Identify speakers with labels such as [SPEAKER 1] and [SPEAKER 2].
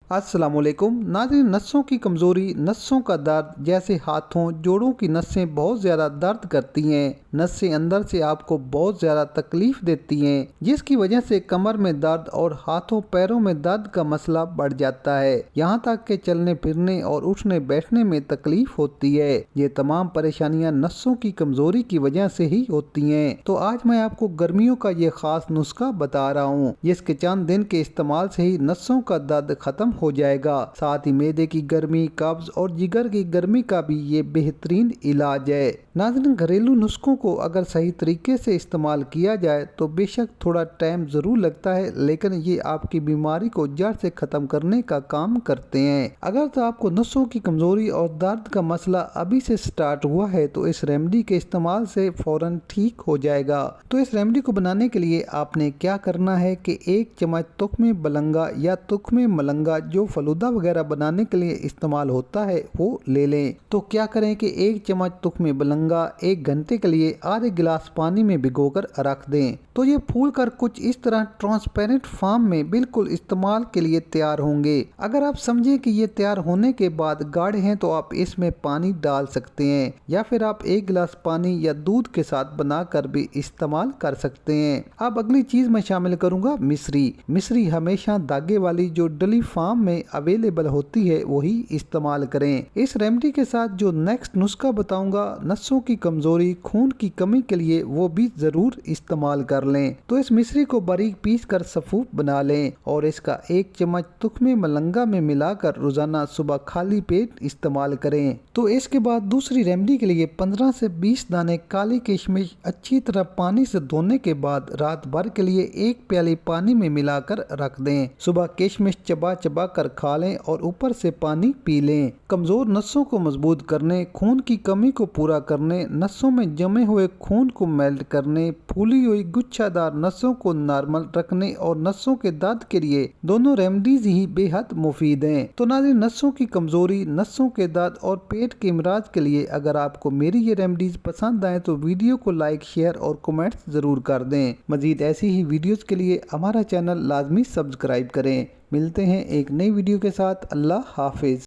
[SPEAKER 1] अस्सलामुअलैकुम नाज़रीन, नसों की कमज़ोरी, नसों का दर्द, जैसे हाथों जोड़ों की नसें बहुत ज़्यादा दर्द करती हैं। नसें अंदर से आपको बहुत ज़्यादा तकलीफ़ देती हैं, जिसकी वजह से कमर में दर्द और हाथों पैरों में दर्द का मसला बढ़ जाता है। यहाँ तक कि चलने फिरने और उठने बैठने में तकलीफ़ होती है। ये तमाम परेशानियाँ नसों की कमज़ोरी की वजह से ही होती हैं। तो आज मैं आपको गर्मियों का ये ख़ास नुस्खा बता रहा हूँ, जिसके चंद दिन के इस्तेमाल से ही नसों का दर्द खत्म हो जाएगा। साथ ही मैदे की गर्मी, कब्ज और जिगर की गर्मी का भी ये बेहतरीन इलाज है। नाज़रीन, घरेलू नुस्खों को अगर सही तरीके से इस्तेमाल किया जाए तो बेशक थोड़ा टाइम ज़रूर लगता है, लेकिन ये आपकी बीमारी को जड़ से ख़त्म करने का काम करते हैं। अगर तो आपको नसों की कमज़ोरी और दर्द का मसला अभी से स्टार्ट हुआ है तो इस रेमेडी के इस्तेमाल से फ़ौरन ठीक हो जाएगा। तो इस रेमेडी को बनाने के लिए आपने क्या करना है कि 1 चम्मच तुख्मे बलंगा या तुख्मे मलंगा, जो फलूदा वगैरह बनाने के लिए इस्तेमाल होता है, वो ले लें। तो क्या करें कि 1 चम्मच तुख्मे बलंगा 1 घंटे के लिए आधे गिलास पानी में भिगोकर रख दें। तो ये फूल कर कुछ इस तरह ट्रांसपेरेंट फॉर्म में बिल्कुल इस्तेमाल के लिए तैयार होंगे। अगर आप समझें कि ये तैयार होने के बाद गाढ़े हैं तो आप इसमें पानी डाल सकते हैं, या फिर आप 1 गिलास पानी या दूध के साथ बनाकर भी इस्तेमाल कर सकते हैं। अब अगली चीज मैं शामिल करूंगा मिश्री। मिश्री हमेशा धागे वाली जो डली फार्म में अवेलेबल होती है वही इस्तेमाल करें। इस रेमेडी के साथ जो नेक्स्ट नुस्खा बताऊंगा नसों की कमजोरी, खून की कमी के लिए, वो भी जरूर इस्तेमाल कर लें। तो इस मिश्री को बारीक पीस कर सफूफ बना लें और इसका 1 चम्मच तुख्मे मलंगा में मिलाकर रोजाना सुबह खाली पेट इस्तेमाल करें। तो इसके बाद दूसरी रेमेडी के लिए 15 से 20 दाने काली किशमिश अच्छी तरह पानी से धोने के बाद रात भर के लिए 1 प्याली पानी में मिलाकर रख दें। सुबह किशमिश चबा चबा कर खा लें और ऊपर से पानी पी लें। कमजोर नसों को मजबूत करने, खून की कमी को पूरा करने, नसों में जमे हुए खून को मेल्ट करने, फूली हुई गुच्छादार नसों को नॉर्मल रखने और नसों के दर्द के लिए दोनों रेमेडीज ही बेहद मुफीद हैं। तो नाज़रीन, नसों की कमजोरी, नसों के दर्द और पेट के इमराज के लिए अगर आपको मेरी ये रेमेडीज पसंद आए तो वीडियो को लाइक, शेयर और कमेंट्स जरूर कर दें। मजीद ऐसी ही वीडियोस के लिए हमारा चैनल लाजमी सब्सक्राइब करें। मिलते हैं एक नई वीडियो के साथ। अल्लाह हाफिज।